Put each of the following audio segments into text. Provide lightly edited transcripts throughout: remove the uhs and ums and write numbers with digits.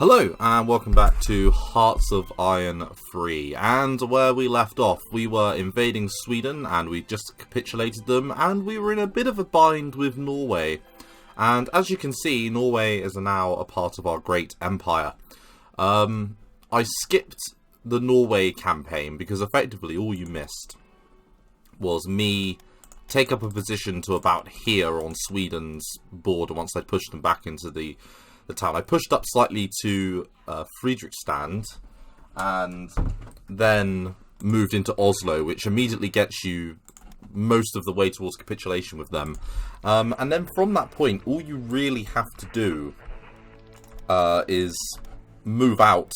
Hello and welcome back to Hearts of Iron 3, and where we left off we were invading Sweden and we just capitulated them, and we were in a bit of a bind with Norway, and as you can see Norway is now a part of our great empire. I skipped the Norway campaign because effectively all you missed was me take up a position to about here on Sweden's border once I pushed them back into the town. I pushed up slightly to Fredrikstad and then moved into Oslo, which immediately gets you most of the way towards capitulation with them. And then from that point, all you really have to do is move out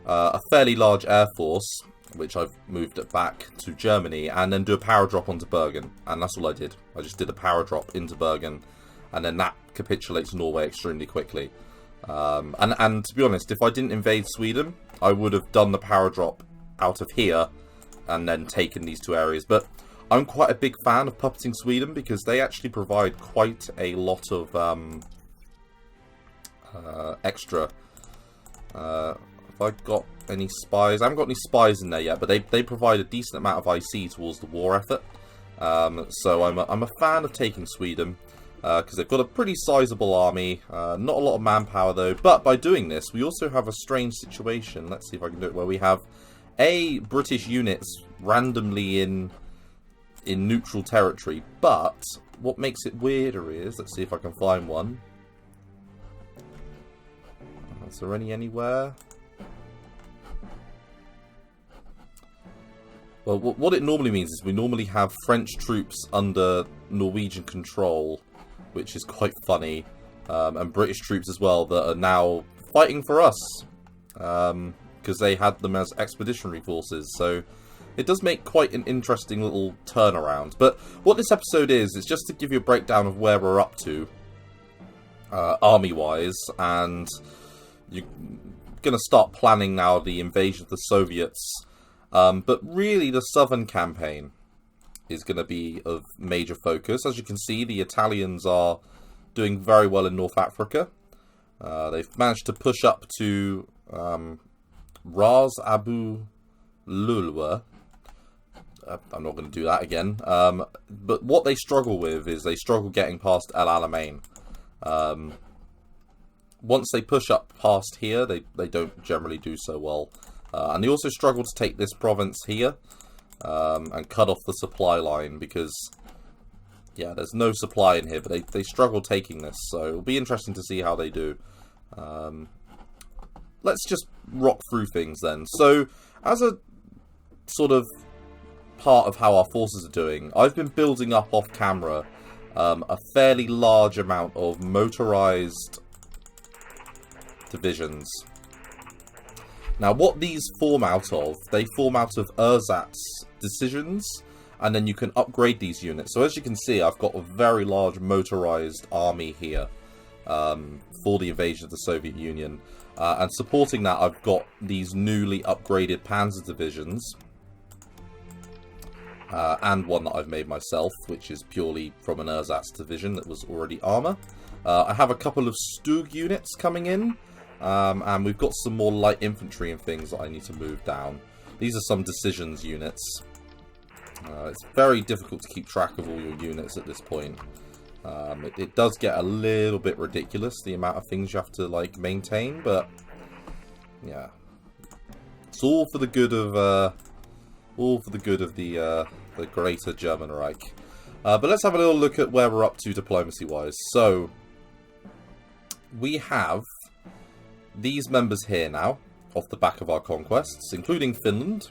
a fairly large air force, which I've moved it back to Germany, and then do a power drop onto Bergen. And that's all I did. I just did a power drop into Bergen, and then that capitulates Norway extremely quickly. And to be honest, if I didn't invade Sweden, I would have done the power drop out of here and then taken these two areas. But I'm quite a big fan of puppeting Sweden because they actually provide quite a lot of extra. Have I got any spies? I haven't got any spies in there yet, but they provide a decent amount of IC towards the war effort. So I'm a fan of taking Sweden. Because they've got a pretty sizable army, not a lot of manpower though, but by doing this we also have a strange situation. Let's see if I can do it, where we have British units randomly in neutral territory, but what makes it weirder is, let's see if I can find one. Is there anywhere? Well, what it normally means is we normally have French troops under Norwegian control, which is quite funny, and British troops as well that are now fighting for us, because they had them as expeditionary forces, so it does make quite an interesting little turnaround. But what this episode is just to give you a breakdown of where we're up to, army-wise, and you're going to start planning now the invasion of the Soviets, but really the southern campaign is going to be of major focus. As you can see, the Italians are doing very well in North Africa. They've managed to push up to Ras Abu Lulwa. I'm not going to do that again. But what they struggle with is they struggle getting past El Alamein. Once they push up past here, they don't generally do so well. And they also struggle to take this province here. And cut off the supply line because, yeah, there's no supply in here, but they struggle taking this, so it'll be interesting to see how they do. Let's just rock through things then. So, as a sort of part of how our forces are doing, I've been building up off camera a fairly large amount of motorized divisions. Now, what these form out of, they form out of ersatz decisions, and then you can upgrade these units. So as you can see, I've got a very large motorized army here for the invasion of the Soviet Union. And supporting that, I've got these newly upgraded panzer divisions. And one that I've made myself, which is purely from an ersatz division that was already armor. I have a couple of Stug units coming in. And we've got some more light infantry and things that I need to move down. These are some decisions units. It's very difficult to keep track of all your units at this point. It does get a little bit ridiculous, the amount of things you have to maintain, but yeah, it's all for the good of the greater German Reich. But let's have a little look at where we're up to diplomacy-wise. So we have these members here now, off the back of our conquests, including Finland.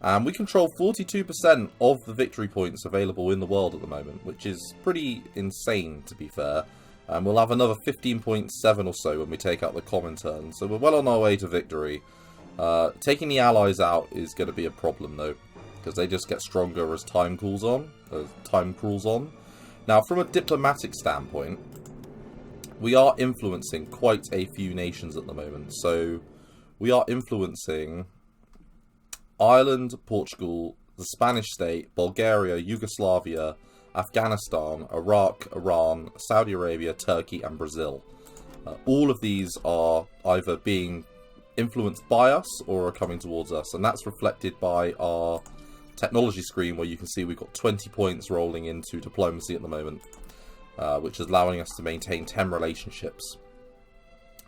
And we control 42% of the victory points available in the world at the moment, which is pretty insane, to be fair. And we'll have another 15.7 or so when we take out the Comintern. So we're well on our way to victory. Taking the Allies out is going to be a problem, though, because they just get stronger as time cools on. Now, from a diplomatic standpoint, we are influencing quite a few nations at the moment. So we are influencing Ireland, Portugal, the Spanish state, Bulgaria, Yugoslavia, Afghanistan, Iraq, Iran, Saudi Arabia, Turkey and Brazil. All of these are either being influenced by us or are coming towards us, and that's reflected by our technology screen, where you can see we've got 20 points rolling into diplomacy at the moment, which is allowing us to maintain 10 relationships.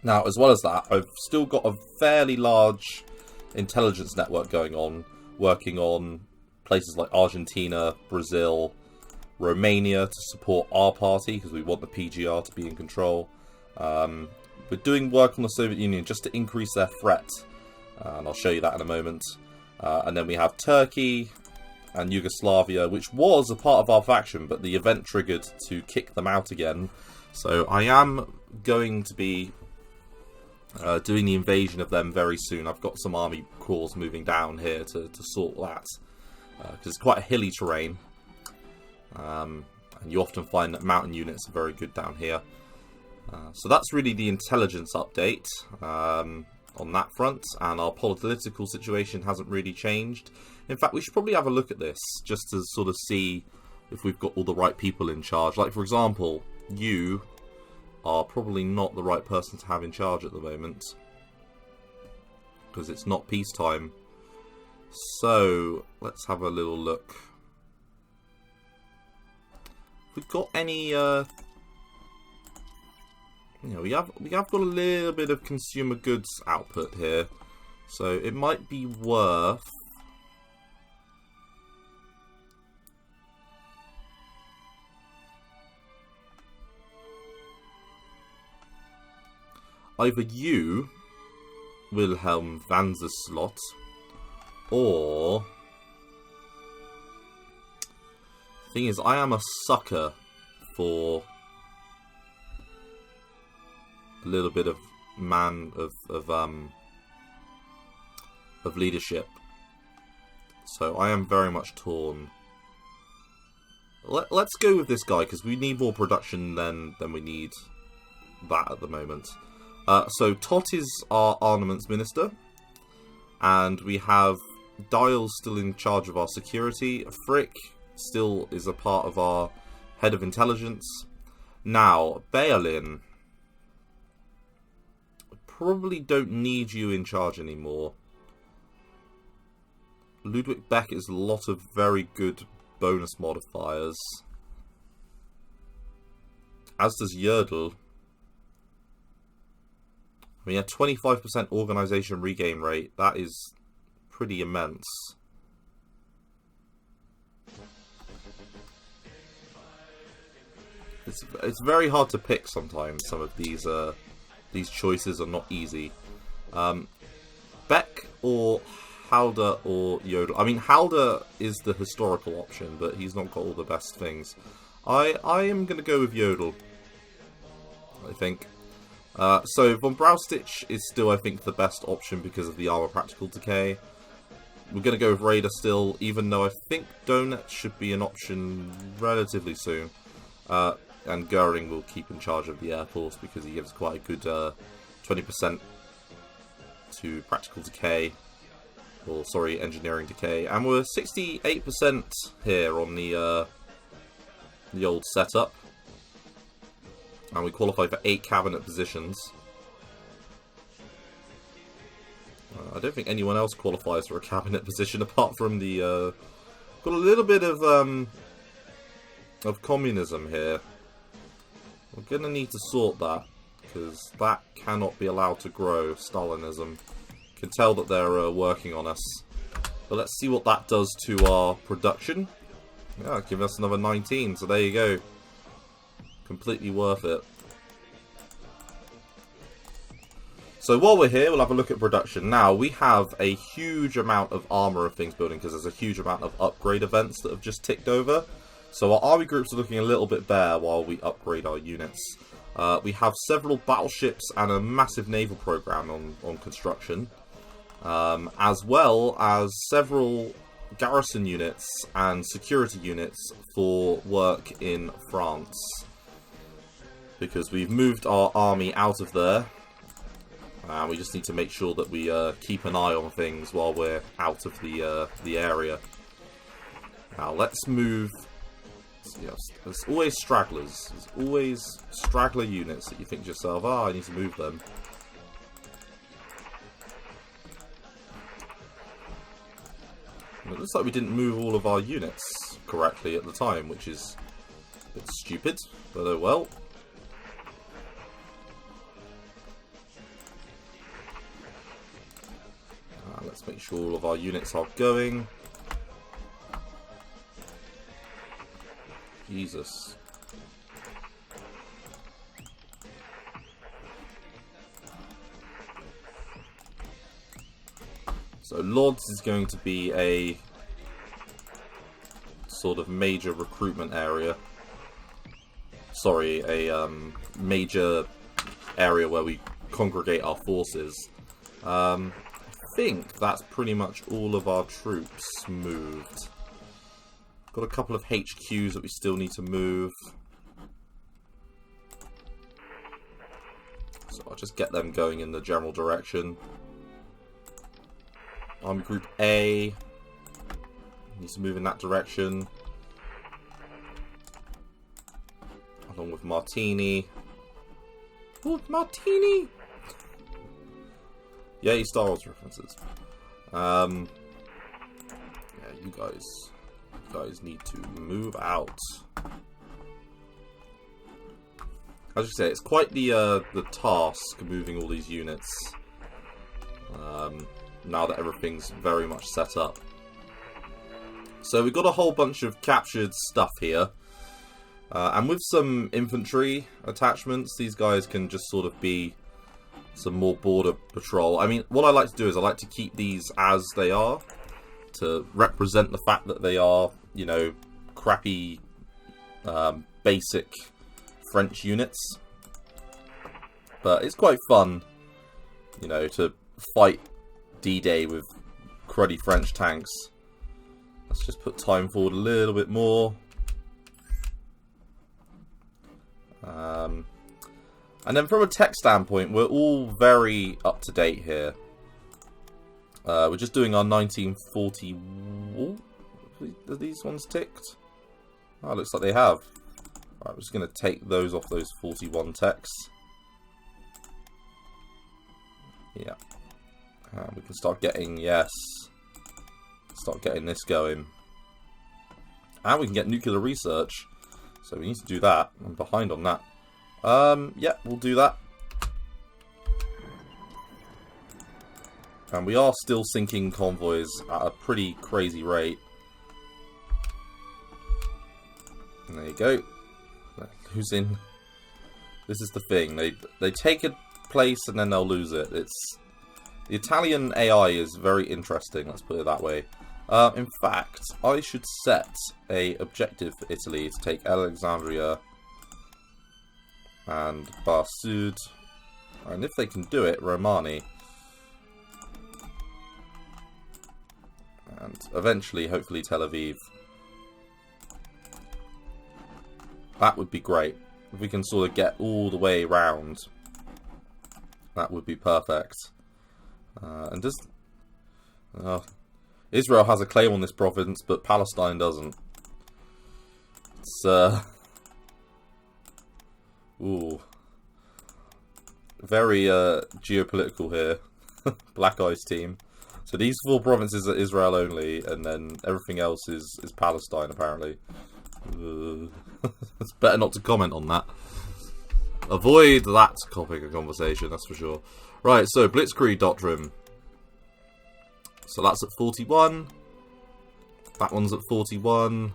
Now, as well as that, I've still got a fairly large intelligence network going on, working on places like Argentina, Brazil, Romania to support our party, because we want the PGR to be in control. We're doing work on the Soviet Union just to increase their threat, and I'll show you that in a moment. And then we have Turkey and Yugoslavia, which was a part of our faction, but the event triggered to kick them out again. So I am going to be doing the invasion of them very soon. I've got some army corps moving down here to sort that, because it's quite a hilly terrain, and you often find that mountain units are very good down here. So that's really the intelligence update on that front, and our political situation hasn't really changed. In fact, we should probably have a look at this just to sort of see if we've got all the right people in charge. Like, for example, you are probably not the right person to have in charge at the moment, because it's not peacetime. So let's have a little look. We've got any we have got a little bit of consumer goods output here, so it might be worth either you, Wilhelm Vanzerslot, or... The thing is, I am a sucker for a little bit of of leadership. So I am very much torn. Let's go with this guy, because we need more production than we need that at the moment. So Tot is our armaments minister, and we have Dial still in charge of our security. Frick still is a part of our head of intelligence. Now, Beolin, probably don't need you in charge anymore. Ludwig Beck is a lot of very good bonus modifiers, as does Yerdl. I mean, a 25% organisation regain rate, that is pretty immense. It's very hard to pick sometimes. Some of these choices are not easy. Beck or Halder or Yodel. I mean, Halder is the historical option, but he's not got all the best things. I am going to go with Yodel, I think. So von Braustich is still, I think, the best option because of the armor practical decay. We're going to go with Raider still, even though I think Donut should be an option relatively soon. And Goering will keep in charge of the Air Force because he gives quite a good 20% to practical decay. Or, sorry, engineering decay. And we're 68% here on the old setup. And we qualify for 8 cabinet positions. I don't think anyone else qualifies for a cabinet position apart from the... got a little bit of communism here. We're going to need to sort that, because that cannot be allowed to grow, Stalinism. You can tell that they're working on us. But let's see what that does to our production. Yeah, give us another 19, so there you go. Completely worth it. So while we're here, we'll have a look at production. Now, we have a huge amount of armor of things building, because there's a huge amount of upgrade events that have just ticked over. So our army groups are looking a little bit bare while we upgrade our units. We have several battleships and a massive naval program on construction, as well as several garrison units and security units for work in France. Because we've moved our army out of there, and we just need to make sure that we keep an eye on things while we're out of the area. Now let's move Yes, there's always stragglers. There's always straggler units that you think to yourself, ah, I need to move them. And it looks like we didn't move all of our units correctly at the time, which is a bit stupid, but oh well. Let's make sure all of our units are going. Jesus. So Lodz is going to be a sort of major recruitment area. Sorry, a major area where we congregate our forces. I think that's pretty much all of our troops moved. Got a couple of HQs that we still need to move. So I'll just get them going in the general direction. Army Group A needs to move in that direction. Along with Martini. Oh, Martini! Yay, Star Wars references. Yeah, you guys need to move out. As you say, it's quite the task moving all these units. Now that everything's very much set up. So we've got a whole bunch of captured stuff here. And with some infantry attachments, these guys can just sort of be some more border patrol. I mean, what I like to do is I like to keep these as they are, to represent the fact that they are, you know, crappy, basic French units. But it's quite fun, you know, to fight D-Day with cruddy French tanks. Let's just put time forward a little bit more. And then from a tech standpoint, we're all very up to date here. We're just doing our 1940... Oh, are these ones ticked? Oh, looks like they have. Right, we're just going to take those off those 41 techs. Yeah. We can start getting, yes, start getting this going. And we can get nuclear research. So we need to do that. I'm behind on that. Yeah, we'll do that. And we are still sinking convoys at a pretty crazy rate. And there you go. Losing. This is the thing. They take a place and then they'll lose it. It's the Italian AI is very interesting. Let's put it that way. In fact, I should set a objective for Italy to take Alexandria and Bar Sud, and if they can do it, Romani, and eventually, hopefully, Tel Aviv. That would be great if we can sort of get all the way round. That would be perfect. And does Israel has a claim on this province, but Palestine doesn't. It's very geopolitical here. Black Eyes team. So these 4 provinces are Israel only, and then everything else is Palestine apparently. It's better not to comment on that. Avoid that topic of conversation, that's for sure. Right, so Blitzkrieg Doctrine. So that's at 41. That one's at 41.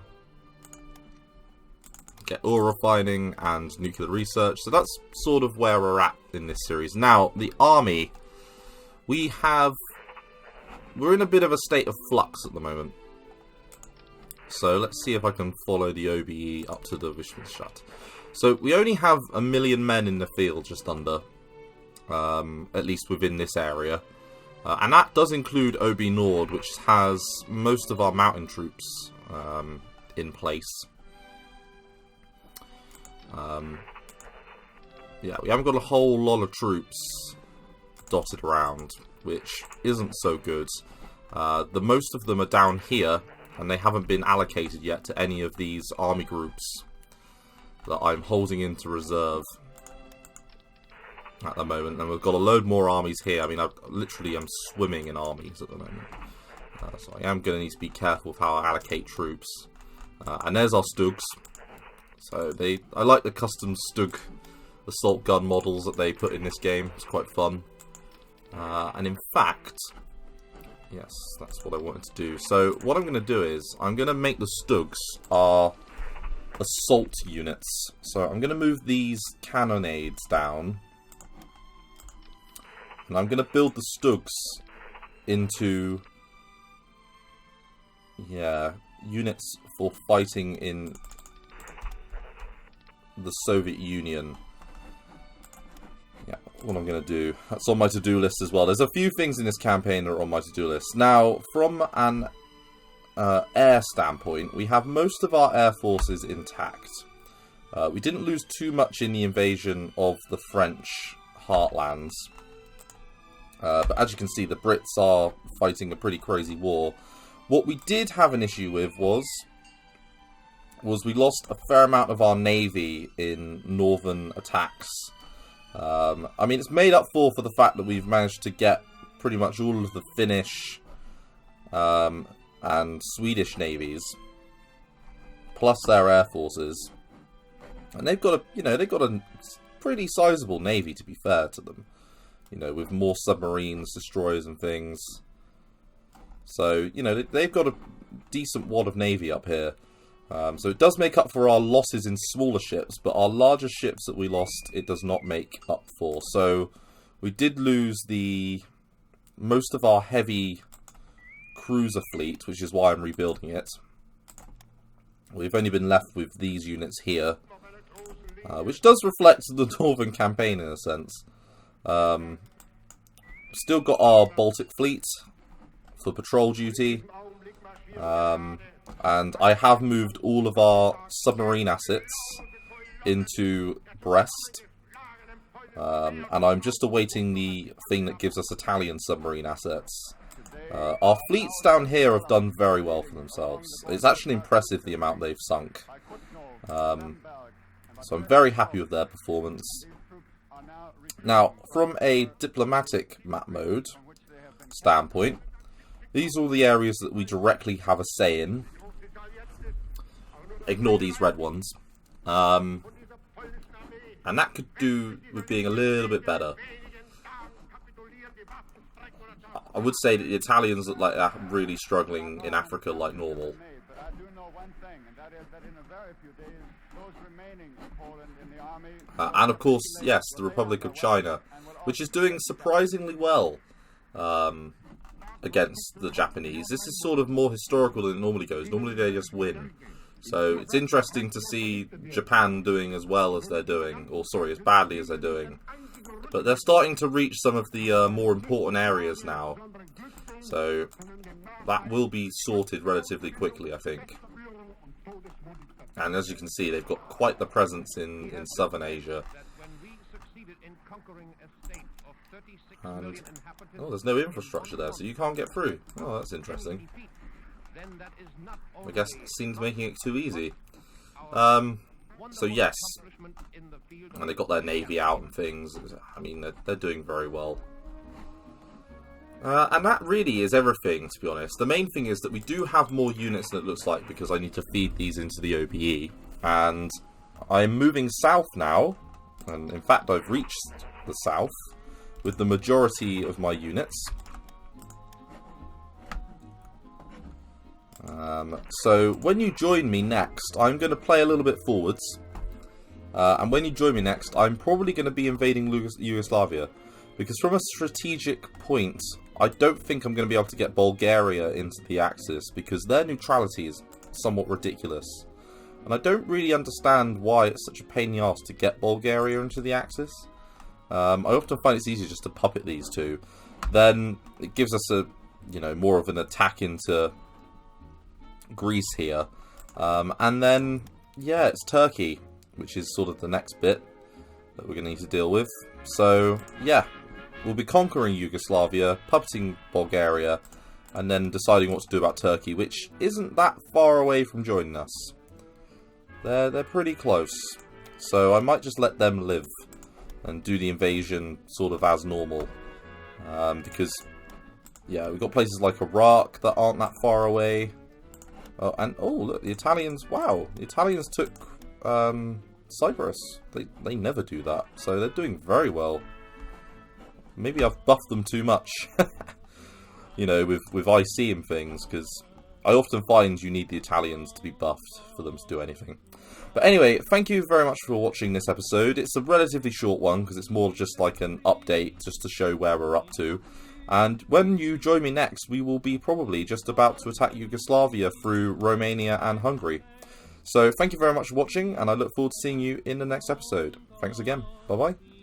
Get ore refining and nuclear research. So that's sort of where we're at in this series. Now, the army. We're in a bit of a state of flux at the moment. So let's see if I can follow the OBE up to the Wismannstadt. So we only have 1 million men in the field, just under. At least within this area. And that does include OB Nord, which has most of our mountain troops in place. Yeah, we haven't got a whole lot of troops dotted around, which isn't so good. The most of them are down here, And they haven't been allocated yet to any of these army groups that I'm holding into reserve at the moment. And we've got a load more armies here. I mean, I literally am swimming in armies at the moment. So I am going to need to be careful with how I allocate troops. And there's our Stugs. So I like the custom Stug assault gun models that they put in this game. It's quite fun. And in fact, yes, that's what I wanted to do. So what I'm going to do is I'm going to make the Stugs our assault units. So I'm going to move these cannonades down. And I'm going to build the Stugs into, yeah, units for fighting in the Soviet Union. Yeah, what I'm going to do. That's on my to-do list as well. There's a few things in this campaign that are on my to-do list. Now, from an air standpoint, we have most of our air forces intact. We didn't lose too much in the invasion of the French heartlands. But as you can see, the Brits are fighting a pretty crazy war. What we did have an issue with was we lost a fair amount of our navy in northern attacks. I mean, it's made up for the fact that we've managed to get pretty much all of the Finnish and Swedish navies, plus their air forces, and they've got a pretty sizable navy, to be fair to them. You know, with more submarines, destroyers, and things. So, you know, they've got a decent wad of navy up here. So it does make up for our losses in smaller ships, but our larger ships that we lost, it does not make up for. So we did lose most of our heavy cruiser fleet, which is why I'm rebuilding it. We've only been left with these units here, which does reflect the Northern campaign in a sense. Still got our Baltic fleet for patrol duty. And I have moved all of our submarine assets into Brest. And I'm just awaiting the thing that gives us Italian submarine assets. Our fleets down here have done very well for themselves. It's actually impressive the amount they've sunk. So I'm very happy with their performance. Now, from a diplomatic map mode standpoint, these are all the areas that we directly have a say in. Ignore these red ones. And that could do with being a little bit better. I would say that the Italians look like they're really struggling in Africa like normal. And of course, yes, the Republic of China, which is doing surprisingly well against the Japanese. This is sort of more historical than it normally goes. Normally they just win. So it's interesting to see Japan doing as well as they're doing, or sorry, as badly as they're doing. But they're starting to reach some of the more important areas now. So that will be sorted relatively quickly, I think. And as you can see, they've got quite the presence in southern Asia. And, oh, there's no infrastructure there, so you can't get through. Oh, that's interesting. I guess it seems making it too easy. So yes, and they got their navy out and things. I mean, they're doing very well. And that really is everything, to be honest. The main thing is that we do have more units than it looks like, because I need to feed these into the OPE. And I'm moving south now, and in fact I've reached the south with the majority of my units. So when you join me next, I'm going to play a little bit forwards. And when you join me next, I'm probably going to be invading Yugoslavia. Because from a strategic point, I don't think I'm going to be able to get Bulgaria into the Axis, because their neutrality is somewhat ridiculous. And I don't really understand why it's such a pain in the arse to get Bulgaria into the Axis. I often find it's easier just to puppet these two. Then it gives us more of an attack into Greece here. And then, yeah, it's Turkey, which is sort of the next bit that we're going to need to deal with. So, yeah, we'll be conquering Yugoslavia, puppeting Bulgaria, and then deciding what to do about Turkey, which isn't that far away from joining us. They're pretty close, so I might just let them live and do the invasion sort of as normal, because yeah, we've got places like Iraq that aren't that far away. Oh, and oh look, the Italians! Wow, the Italians took Cyprus. They never do that, so they're doing very well. Maybe I've buffed them too much, you know, with IC and things, because I often find you need the Italians to be buffed for them to do anything. But anyway, thank you very much for watching this episode. It's a relatively short one, because it's more just like an update, just to show where we're up to. And when you join me next, we will be probably just about to attack Yugoslavia through Romania and Hungary. So thank you very much for watching, and I look forward to seeing you in the next episode. Thanks again. Bye-bye.